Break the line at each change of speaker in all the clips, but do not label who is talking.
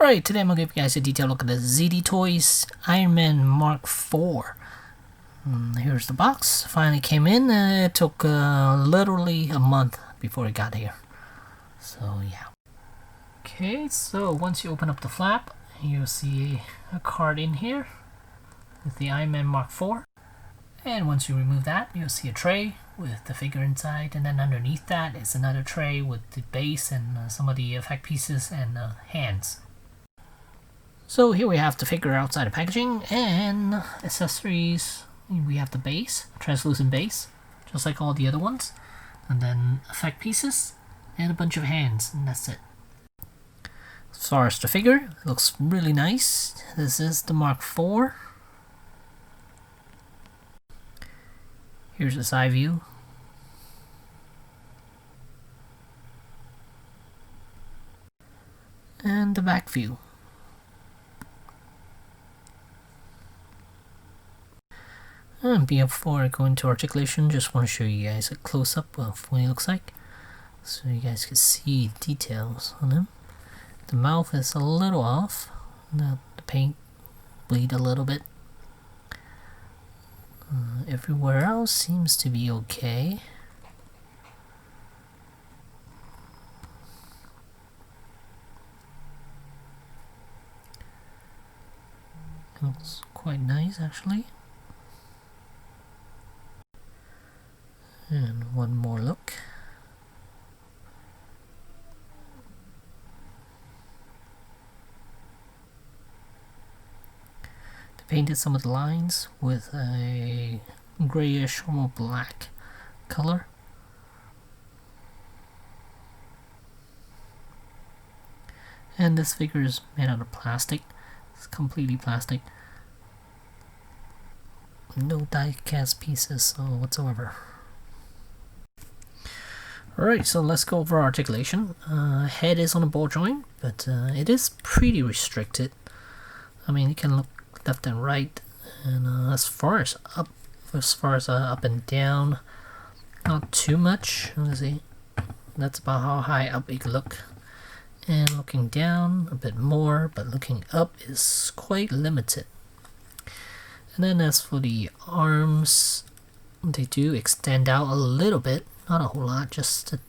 Alright, today I'm going to give you guys a detailed look at the ZD Toys Iron Man Mark IV. Here's the box. Finally came in. It took literally a month before it got here. So yeah. Okay, so once you open up the flap, you'll see a card in here with the Iron Man Mark IV. And once you remove that, you'll see a tray with the figure inside, and then underneath that is another tray with the base and some of the effect pieces and hands. So here we have the figure outside of packaging, and accessories. We have the base, translucent base, just like all the other ones, and then effect pieces and a bunch of hands, and that's it. As far as the figure, it looks really nice. This is the Mark IV. Here's the side view. And the back view. And before I go into articulation, just want to show you guys a close-up of what he looks like, so you guys can see details on him. The mouth is a little off. The paint bleed a little bit. Everywhere else seems to be okay. Looks quite nice actually. And one more look. They painted some of the lines with a grayish or black color. And this figure is made out of plastic. It's completely plastic. No die cast pieces whatsoever. Alright, so let's go over articulation. Head is on a ball joint, but it is pretty restricted. I mean, you can look left and right, and as far as up and down, not too much. Let's see, that's about how high up you can look. And looking down a bit more, but looking up is quite limited. And then as for the arms, they do extend out a little bit. Not a whole lot, just a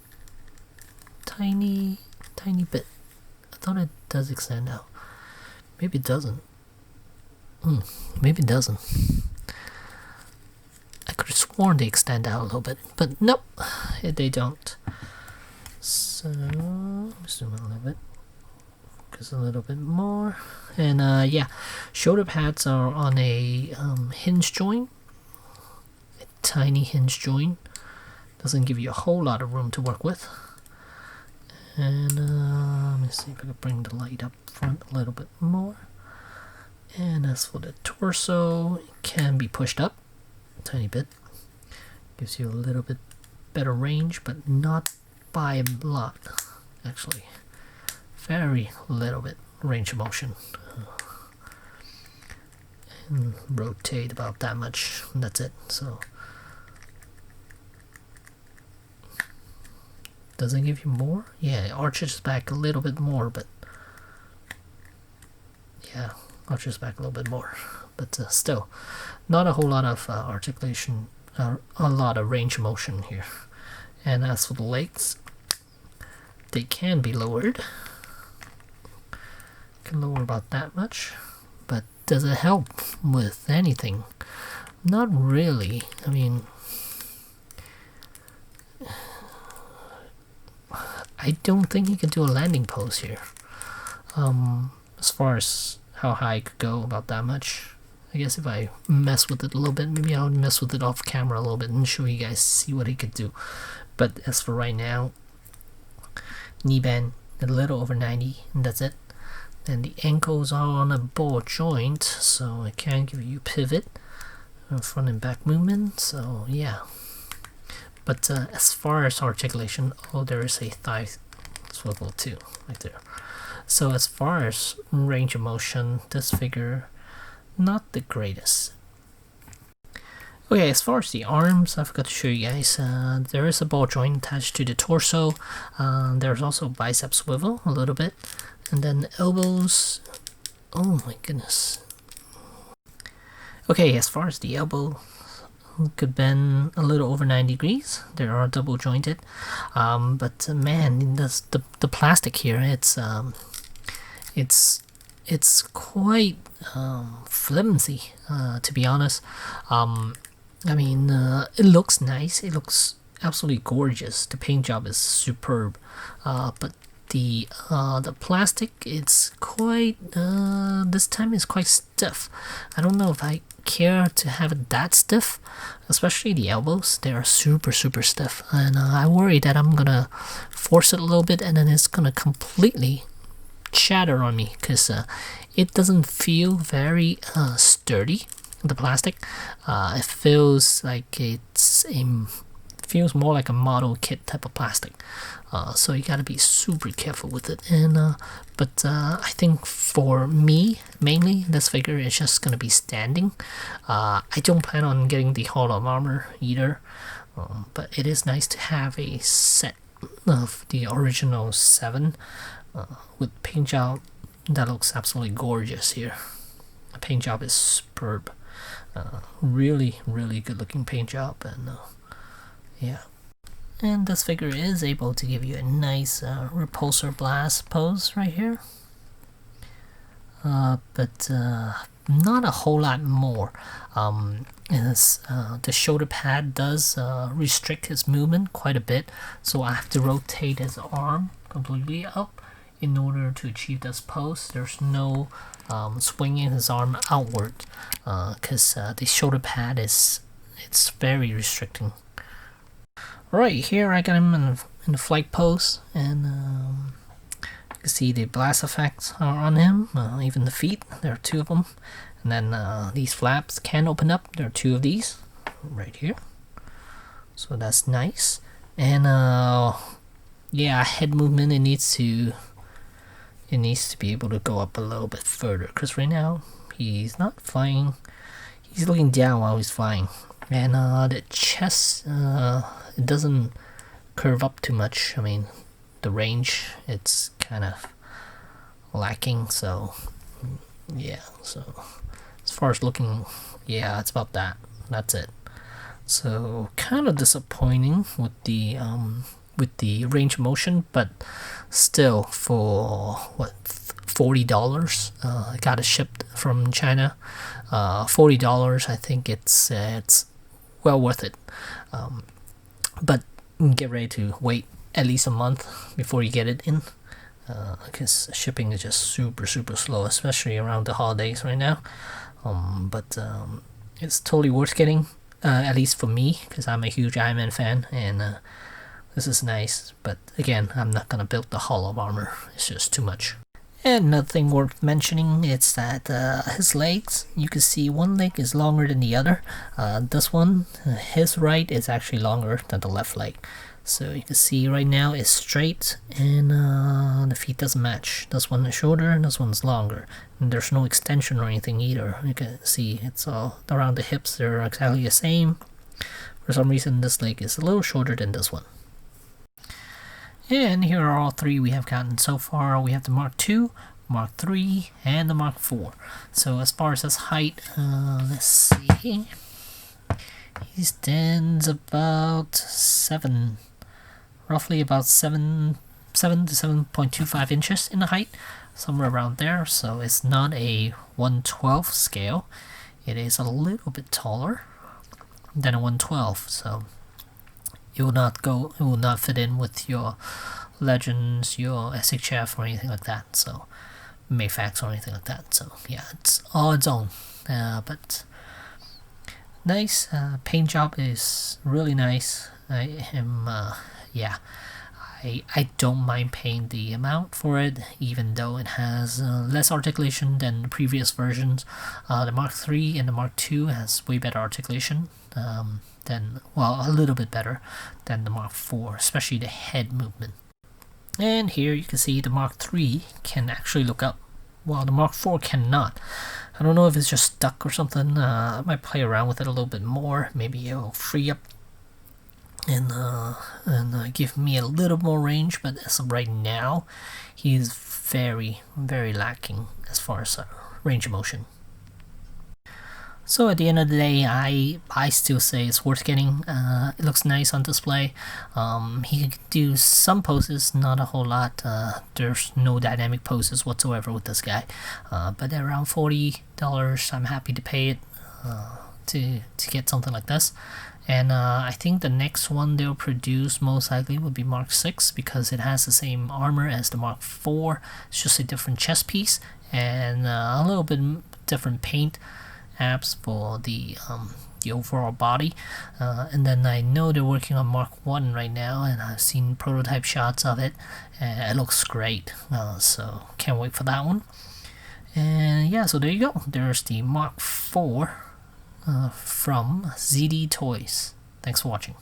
tiny bit. I thought it does extend out. Maybe it doesn't. Maybe it doesn't. I could have sworn they extend out a little bit, but nope, they don't. So, let's zoom in a little bit. Focus a little bit more. And yeah, shoulder pads are on a hinge joint. A tiny hinge joint. Doesn't give you a whole lot of room to work with. And let me see if I can bring the light up front a little bit more. And as for the torso, it can be pushed up a tiny bit. Gives you a little bit better range, but not by a lot, actually. Very little bit range of motion. And rotate about that much, and that's it. So doesn't give you more? Yeah, it arches back a little bit more, but yeah, arches back a little bit more. But still, not a whole lot of articulation, a lot of range of motion here. And as for the legs, they can be lowered. Can lower about that much, but does it help with anything? Not really. I mean, I don't think you can do a landing pose here. As far as how high I could go, about that much. I guess if I mess with it a little bit, maybe I'll mess with it off camera a little bit and show you guys, see what he could do. But as for right now, knee bend a little over 90, and that's it. Then the ankles are on a ball joint, so it can give you pivot, front and back movement. So yeah. But as far as articulation, there is a thigh swivel too, right there. So as far as range of motion, this figure, not the greatest. Okay, as far as the arms, I forgot to show you guys. There is a ball joint attached to the torso. There's also bicep swivel a little bit, and then elbows. Oh my goodness. Okay, as far as the elbow, could bend a little over 90 degrees. They are double jointed, but man, the plastic here, it's quite flimsy, to be honest. I mean, it looks nice. It looks absolutely gorgeous. The paint job is superb, but the plastic, it's quite this time is quite stiff. I don't know if I care to have it that stiff, especially the elbows. They are super stiff, and I worry that I'm gonna force it a little bit and then it's gonna completely shatter on me, because it doesn't feel very sturdy, the plastic. It feels like feels more like a model kit type of plastic, so you gotta be super careful with it. And but I think for me, mainly this figure is just gonna be standing. I don't plan on getting the Hall of Armor either, but it is nice to have a set of the original 7 with paint job that looks absolutely gorgeous here. The paint job is superb. Really good looking paint job, and yeah. And this figure is able to give you a nice repulsor blast pose right here, but not a whole lot more. The shoulder pad does restrict his movement quite a bit, so I have to rotate his arm completely up in order to achieve this pose. There's no swinging his arm outward, because the shoulder pad it's very restricting. Right here I got him in the flight pose, and you can see the blast effects are on him, even the feet, there are 2 of them. And then these flaps can open up, there are 2 of these right here, so that's nice. And yeah, head movement, it needs to be able to go up a little bit further, because right now he's not flying, he's looking down while he's flying. And the chest, it doesn't curve up too much. I mean, the range, it's kind of lacking, so yeah. So as far as looking, yeah, it's about that. That's it. So kind of disappointing with the range of motion, but still, for what, $40, I got it shipped from China. $40, I think it's well worth it. But get ready to wait at least a month before you get it in, because shipping is just super slow, especially around the holidays right now. But it's totally worth getting, at least for me, because I'm a huge Iron Man fan, and this is nice. But again, I'm not gonna build the Hall of Armor, it's just too much. And another thing worth mentioning is that his legs, you can see one leg is longer than the other. This one, his right, is actually longer than the left leg. So you can see right now it's straight, and the feet doesn't match. This one is shorter and this one's longer. And there's no extension or anything either. You can see it's all around the hips, they're exactly the same. For some reason this leg is a little shorter than this one. And here are all 3 we have gotten so far. We have the Mark II, Mark III, and the Mark IV. So as far as his height, let's see. He stands about 7, roughly about 7 to 7.25 inches in the height, somewhere around there. So it's not a 1/12 scale. It is a little bit taller than a 1/12. So it will not fit in with your Legends, your SHF, or anything like that. So Mayfax or anything like that. So yeah, it's all its own. But nice. Paint job is really nice. I don't mind paying the amount for it, even though it has less articulation than the previous versions. The Mark III and the Mark II has way better articulation. A little bit better than the Mark IV, especially the head movement. And here you can see the Mark III can actually look up, while the Mark IV cannot. I don't know if it's just stuck or something. I might play around with it a little bit more. Maybe it'll free up and give me a little more range. But as of right now, he's very, very lacking as far as range of motion. So at the end of the day, I still say it's worth getting. It looks nice on display. He can do some poses, not a whole lot. There's no dynamic poses whatsoever with this guy. But at around $40, I'm happy to pay it to get something like this. And I think the next one they'll produce most likely would be Mark 6 because it has the same armor as the Mark 4. It's just a different chest piece and a little bit different paint apps for the overall body. And then I know they're working on Mark 1 right now, and I've seen prototype shots of it, and it looks great. So can't wait for that one. And yeah, so there you go. There's the Mark 4 from ZD Toys. Thanks for watching.